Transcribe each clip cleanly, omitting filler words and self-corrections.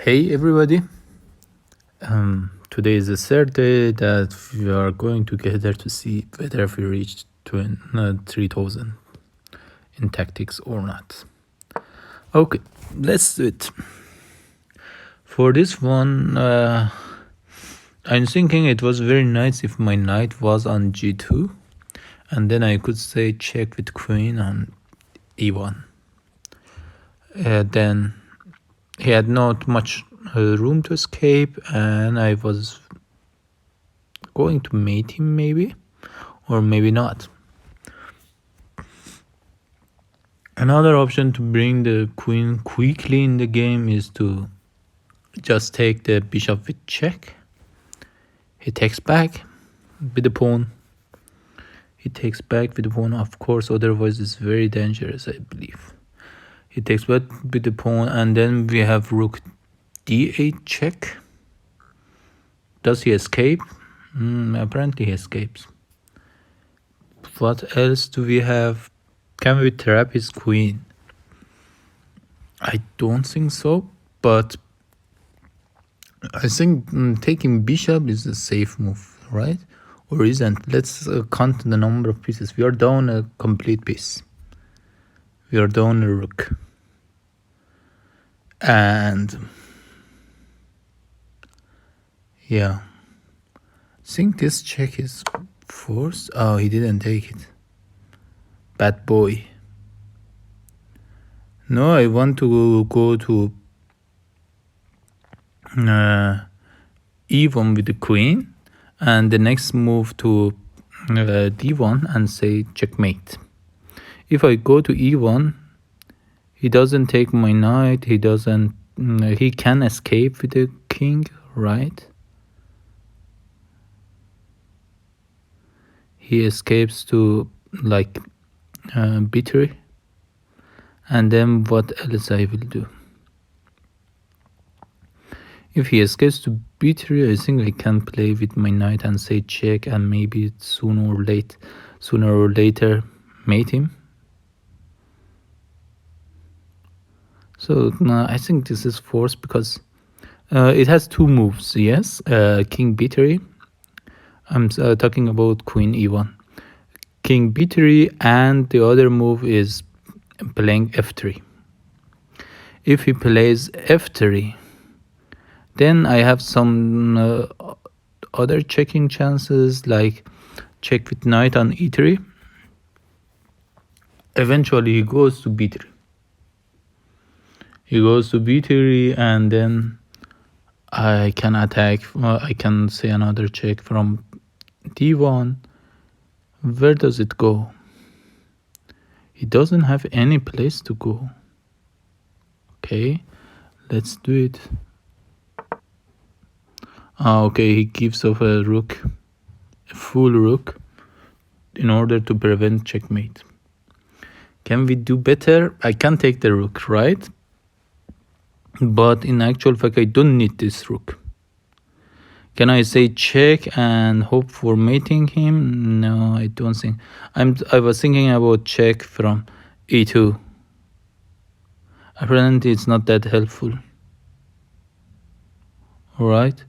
Hey everybody, today is the third day that we are going together to see whether we reach 3000 in tactics or not. Okay, let's do it. For this one, I'm thinking it was very nice if my knight was on g2 and then I could say check with queen on e1. Then he had not much room to escape and I was going to mate him maybe, or maybe not. Another option to bring the queen quickly in the game is to just take the bishop with check. He takes back with the pawn. He takes back with the pawn, of course, otherwise it's very dangerous, I believe. He takes back with the pawn and then we have rook d8 check. Does he escape? Apparently he escapes. What else do we have? Can we trap his queen? I don't think so, but I think taking bishop is a safe move, right? Or isn't? Let's count the number of pieces. We are down a complete piece. We are down a rook. And yeah, I think this check is forced. Oh, he didn't take it. Bad boy. No, I want to go to e1 with the queen and the next move to d1 and say checkmate. If I go to e1, he doesn't take my knight, he can escape with the king, right? He escapes to like b3, and then what else I will do? If he escapes to b3, I think I can play with my knight and say check and maybe sooner or later mate him. So I think this is forced because it has two moves, yes? King b3. I'm talking about queen e1. King b3 and the other move is playing f3. If he plays f3, then I have some other checking chances, like check with knight on e3. Eventually he goes to b3. He goes to b3 and then I can attack. I can say another check from d1. Where does it go? He doesn't have any place to go. Okay, let's do it. Okay, he gives off a rook, a full rook, in order to prevent checkmate. Can we do better? I can take the rook, right? But in actual fact, I don't need this rook. Can I say check and hope for mating him? No, I don't think. I was thinking about check from e2. Apparently, it's not that helpful. Alright,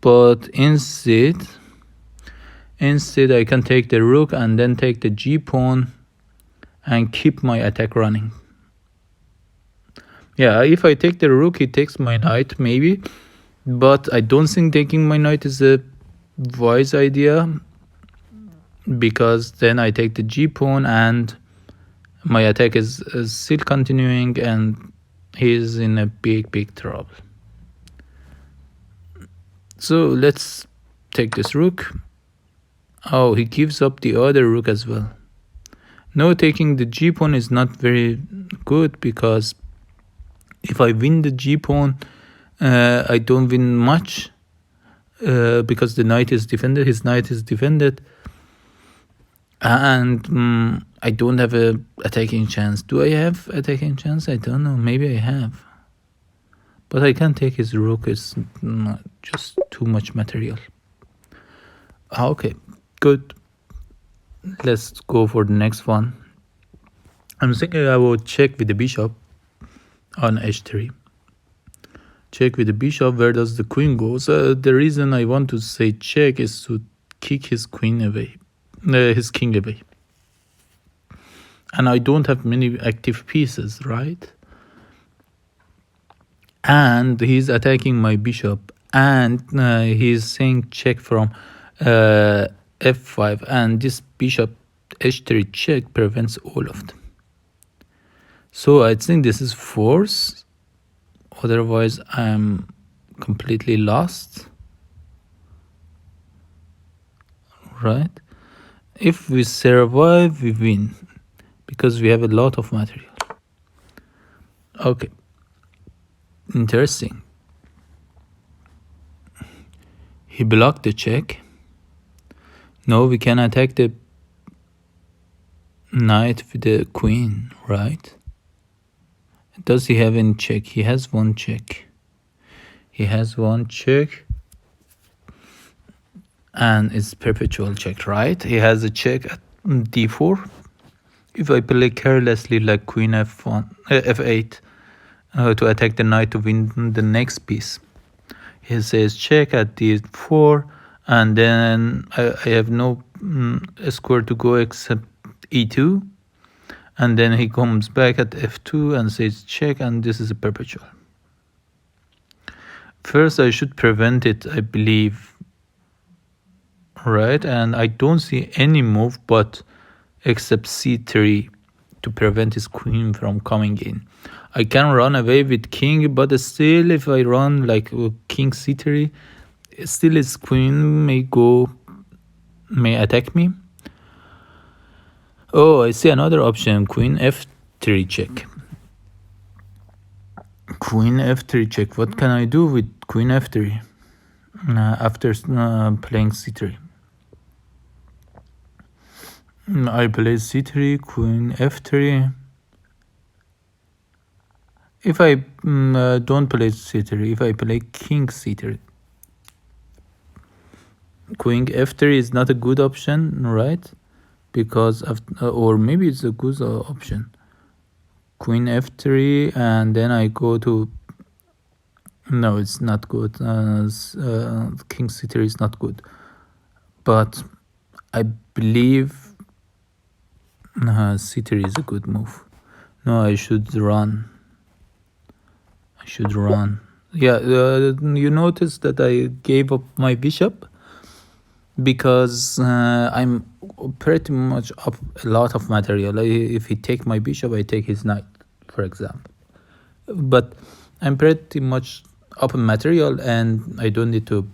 but instead I can take the rook and then take the g-pawn and keep my attack running. Yeah, if I take the rook, he takes my knight maybe, but I don't think taking my knight is a wise idea, because then I take the g-pawn and my attack is still continuing and he's in a big trouble. So let's take this rook. Oh, he gives up the other rook as well. No, taking the g-pawn is not very good, because if I win the g-pawn, I don't win much, because the knight is defended, his knight is defended, and I don't have a attacking chance. Do I have attacking chance? I don't know, maybe I have. But I can't take his rook, it's just too much material. Okay, good. Let's go for the next one. I'm thinking I will check with the bishop on h3. check with the bishop. Where does the queen go? So the reason I want to say check is to kick his queen away, his king away. And I don't have many active pieces, right? And he's attacking my bishop, and he's saying check from f5, and this bishop h3 check prevents all of them. So I think this is force, otherwise I'm completely lost, right? If we survive, we win, because we have a lot of material. Okay, interesting. He blocked the check. No, we can attack the knight with the queen, right? Does he have any check? He has one check. He has one check. And it's perpetual check, right? He has a check at d4. If I play carelessly like queen f1, f8 to attack the knight to win the next piece, he says check at d4, and then I have no square to go except e2, and then he comes back at f2 and says check, and this is a perpetual. First I should prevent it, I believe, right? And I don't see any move but except c3 to prevent his queen from coming in. I can run away with king, but still if I run like king c3, still his queen may attack me. Oh, I see another option, queen f3 check. Queen f3 check. What can I do with queen f3 after playing c3? I play c3, queen f3. If I don't play c3, if I play king c3, queen f3 is not a good option, right? Because of, or maybe it's a good option. Queen f3, and then I go to, no, it's not good. King c3 is not good, but I believe c3 is a good move. No, I should run. Yeah, you notice that I gave up my bishop because I'm pretty much up a lot of material. If he take my bishop, I take his knight, for example. But I'm pretty much up in material, and I don't need to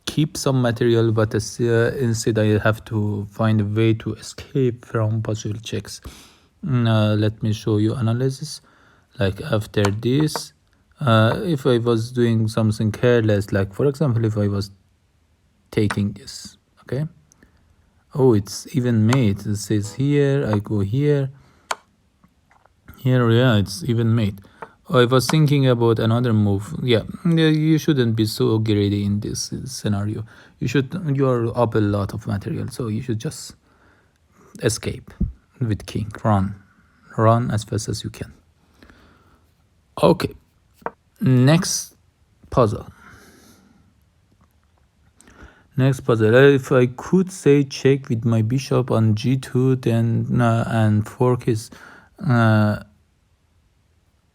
keep some material, but instead I have to find a way to escape from possible checks. Let me show you analysis. Like after this, if I was doing something careless, like for example, if I was taking this, okay, oh, it's even mate. It says here, I go here, yeah, it's even mate. I was thinking about another move. Yeah, you shouldn't be so greedy in this scenario. You're up a lot of material, so you should just escape with king. Run as fast as you can. Okay, next puzzle. If I could say check with my bishop on g2, then and fork his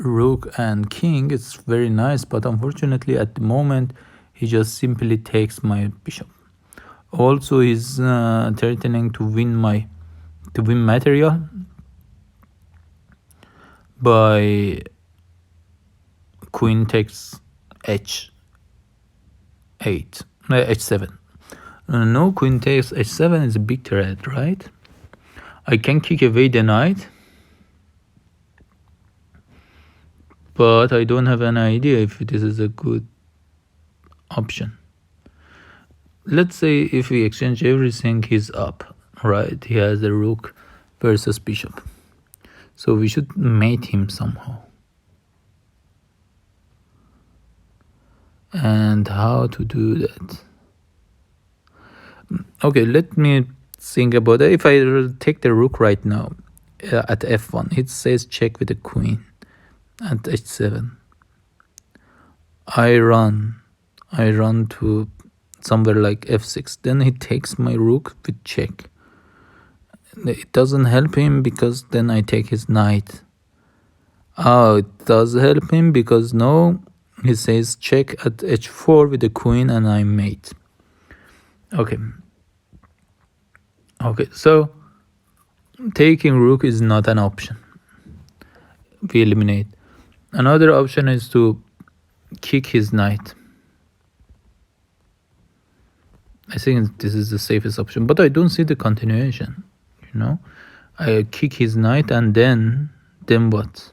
rook and king, it's very nice, but unfortunately at the moment he just simply takes my bishop. Also he's threatening to win material by queen takes h8, h7. No, queen takes h7 is a big threat, right? I can kick away the knight, but I don't have an idea if this is a good option. Let's say if we exchange everything, he's up, right? He has a rook versus bishop, so we should mate him somehow. And how to do that? Okay, let me think about it. If I take the rook right now at f1, it says check with the queen at h7. I run to somewhere like f6. Then he takes my rook with check. It doesn't help him because then I take his knight. Oh, it does help him because no, he says check at h4 with the queen and I mate. Okay, so taking rook is not an option. We eliminate. Another option is to kick his knight. I think this is the safest option, but I don't see the continuation, you know. I kick his knight and then what?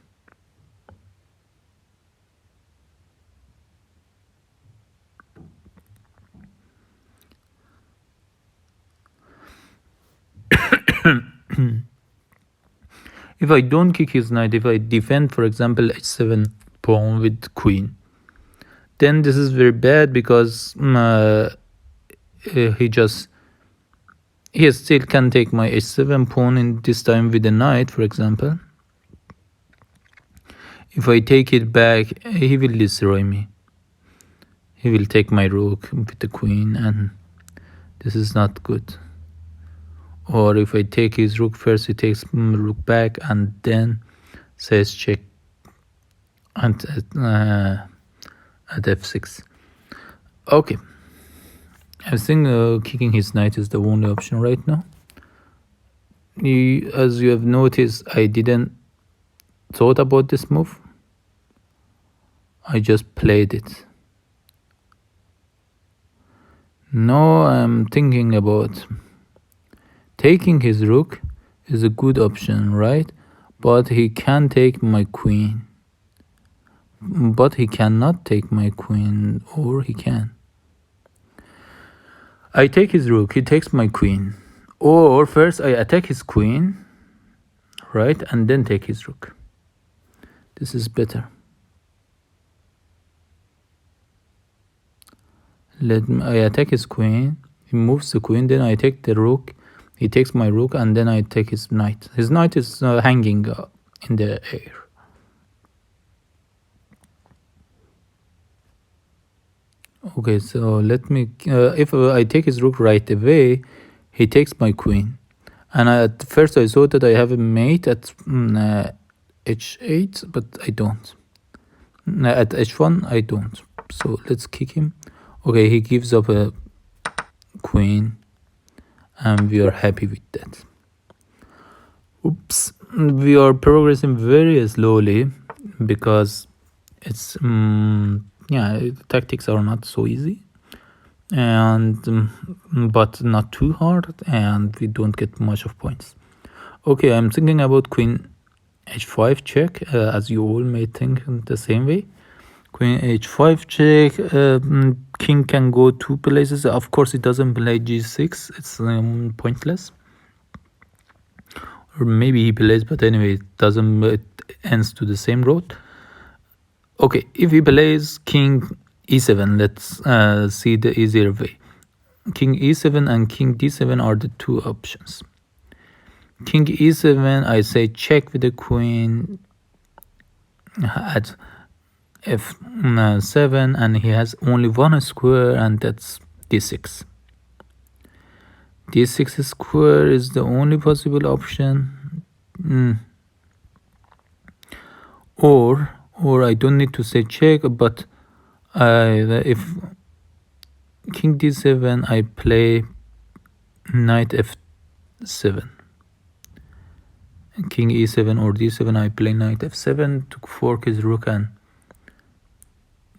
If I don't kick his knight, if I defend, for example, h7 pawn with queen, then this is very bad because he still can take my h7 pawn in this time with the knight, for example. If I take it back, he will destroy me. He will take my rook with the queen, and this is not good. Or if I take his rook first, he takes rook back and then says check and at f6. Okay, I think kicking his knight is the only option right now. As you have noticed, I didn't thought about this move. I just played it. Now I'm thinking about taking his rook is a good option, right? But he can take my queen. But he cannot take my queen, or he can. I take his rook, he takes my queen. Or first I attack his queen, right? And then take his rook. This is better. I attack his queen, he moves the queen, then I take the rook, he takes my rook, and then I take his knight. His knight is hanging in the air. Okay, so let me, if I take his rook right away, he takes my queen. And at first I thought that I have a mate at h8, but I don't. At h1, I don't. So let's kick him. Okay, he gives up a queen, and we are happy with that. Oops, we are progressing very slowly because it's tactics are not so easy, and but not too hard, and we don't get much of points. Okay, I'm thinking about queen h5 check, as you all may think the same way. Queen h5 check, king can go two places. Of course, it doesn't play g6. It's pointless. Or maybe he plays, but anyway, it ends to the same road. Okay, if he plays king e7, let's see the easier way. King e7 and king d7 are the two options. King e7, I say check with the queen at f7, and he has only one square, and that's d6. d6 square is the only possible option. Or I don't need to say check, but if king d7, I play knight f7. King e7 or d7, I play knight f7 to fork his rook and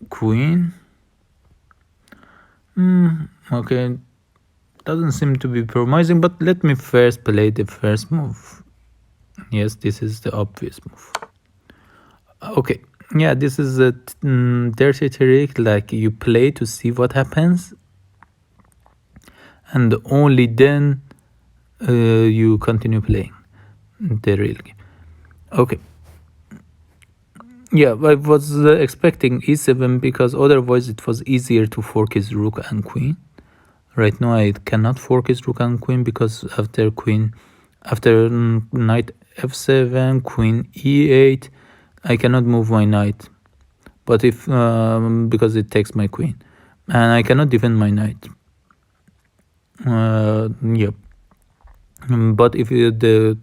queen. Okay, doesn't seem to be promising, but let me first play the first move. Yes, this is the obvious move. Okay, yeah, this is a dirty trick, like you play to see what happens, and only then you continue playing the real game. Okay, yeah, I was expecting e7 because otherwise it was easier to fork his rook and queen. Right now I cannot fork his rook and queen because after knight f7, queen e8, I cannot move my knight. but if because it takes my queen and I cannot defend my knight. Yep. But if the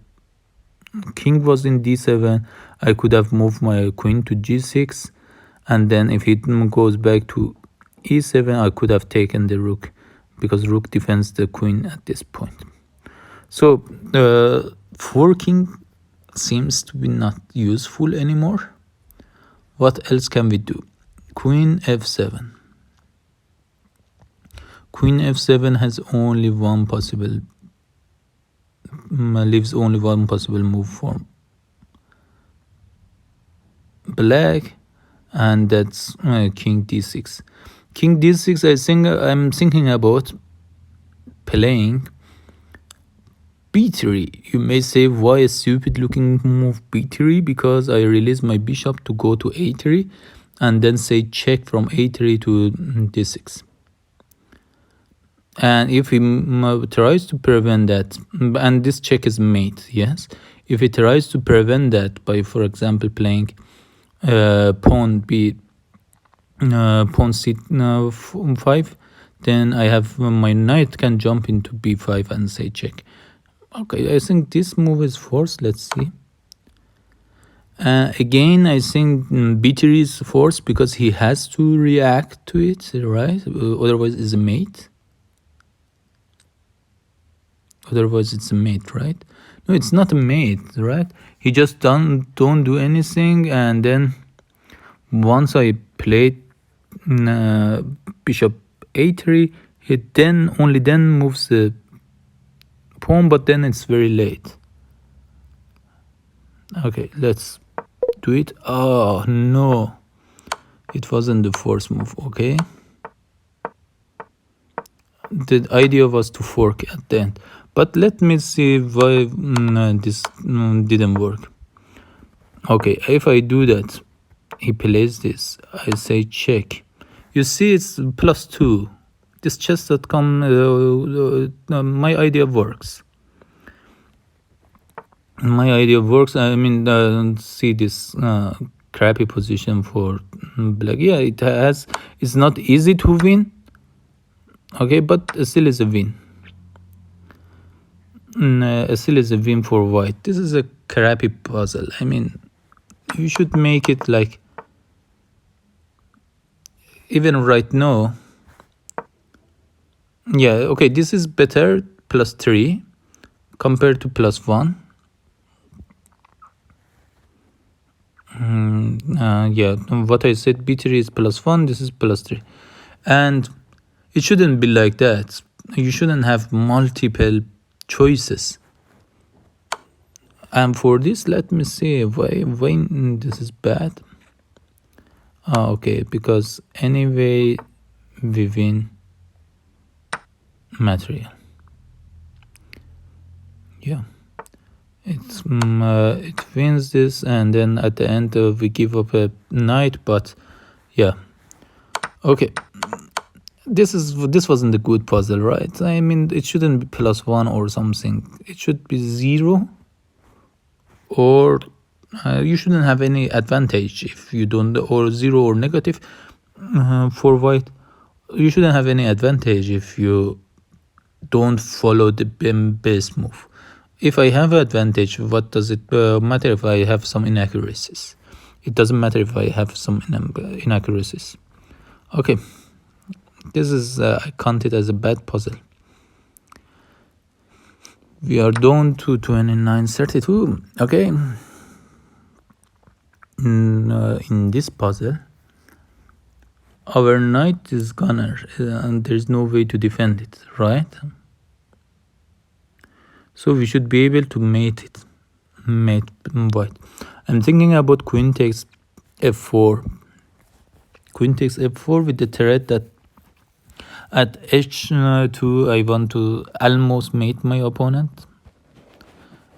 king was in d7, I could have moved my queen to g6, and then if it goes back to e7, I could have taken the rook, because rook defends the queen at this point. So forking seems to be not useful anymore. What else can we do? Queen f7. Queen f7 has only one possible, leaves only one possible move for black, and that's king d6. King d6, I'm thinking about playing b3. You may say, why a stupid looking move b3? Because I release my bishop to go to a3 and then say check from a3 to d6. And if he tries to prevent that, and this check is mate, yes, if he tries to prevent that by, for example, playing pawn c5, then I have my knight can jump into b5 and say check. Okay, I think this move is forced. Let's see. Again, I think b3 is forced because he has to react to it, right? Otherwise it's a mate. Otherwise it's a mate, right? No, it's not a mate, right? He just don't do anything, and then once I played bishop a3, he only then moves the pawn, but then it's very late. Okay, let's do it. Oh no, it wasn't the force move. Okay, the idea was to fork at the end, but let me see why this didn't work. Okay, if I do that, he plays this, I say check. You see, it's +2. This chess.com, my idea works. My idea works. I mean, see this crappy position for black. Yeah, it's not easy to win. Okay, but still is a win. Still is a win for white. This is a crappy puzzle. I mean, you should make it like, even right now. Yeah, okay, this is better, +3 compared to +1. Yeah, what I said, b3 is +1, this is +3, and it shouldn't be like that. You shouldn't have multiple choices. And for this, let me see why this is bad. Okay, because anyway we win material. Yeah, it wins this, and then at the end we give up a knight. But yeah, okay, this wasn't a good puzzle, right? I mean, it shouldn't be +1 or something. It should be 0, or you shouldn't have any advantage if you don't, or 0 or negative. For white, you shouldn't have any advantage if you don't follow the base move. If I have advantage, what does it matter if I have some inaccuracies? It doesn't matter if I have some inaccuracies. Okay, this is I count it as a bad puzzle. We are down to 29-32. Okay, in this puzzle, our knight is gunner, and there's no way to defend it, right? So we should be able to mate white. I'm thinking about queen takes f4. Queen takes f4 with the threat that at h2 I want to almost mate my opponent.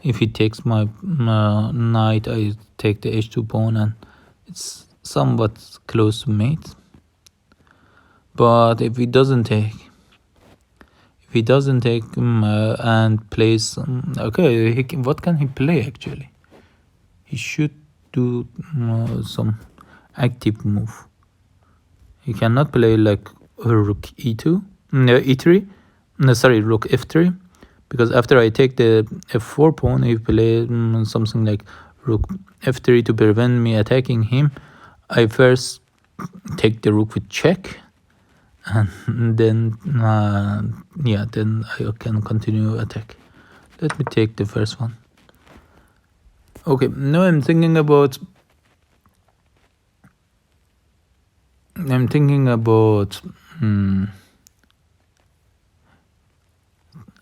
If he takes my knight, I take the h2 pawn, and it's somewhat close to mate. But if he doesn't take, and plays, okay, what can he play actually? He should do some active move. He cannot play like rook e2, no, e3, no, sorry, rook f3, because after I take the f4 pawn, he play something like rook f3 to prevent me attacking him. I first take the rook with check, and then yeah, then I can continue attack. Let me take the first one. Okay, now I'm thinking about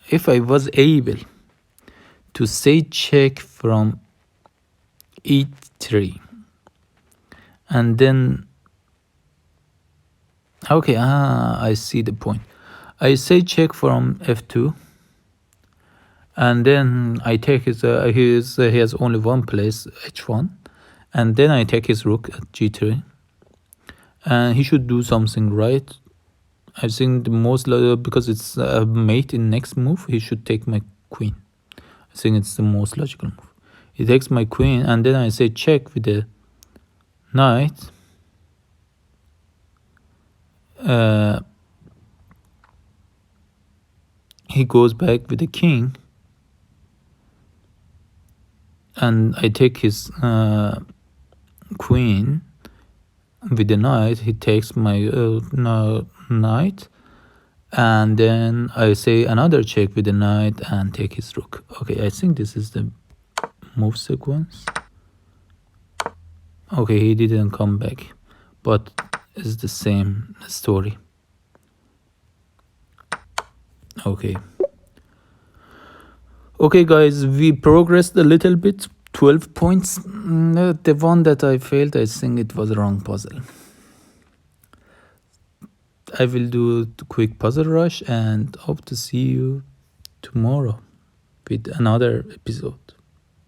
if I was able to say check from e3, and then okay, I see the point. I say check from f2, and then I take his he has only one place, h1, and then I take his rook at g3, and he should do something right. I think the most, because it's a mate in next move, he should take my queen. I think it's the most logical move. He takes my queen, and then I say check with the knight. He goes back with the king, and I take his queen with the knight. He takes my knight, and then I say another check with the knight and take his rook. Okay, I think this is the move sequence. Okay, he didn't come back, but it's the same story. Okay guys, we progressed a little bit, 12 points. The one that I failed, I think it was the wrong puzzle. I will do a quick puzzle rush and hope to see you tomorrow with another episode.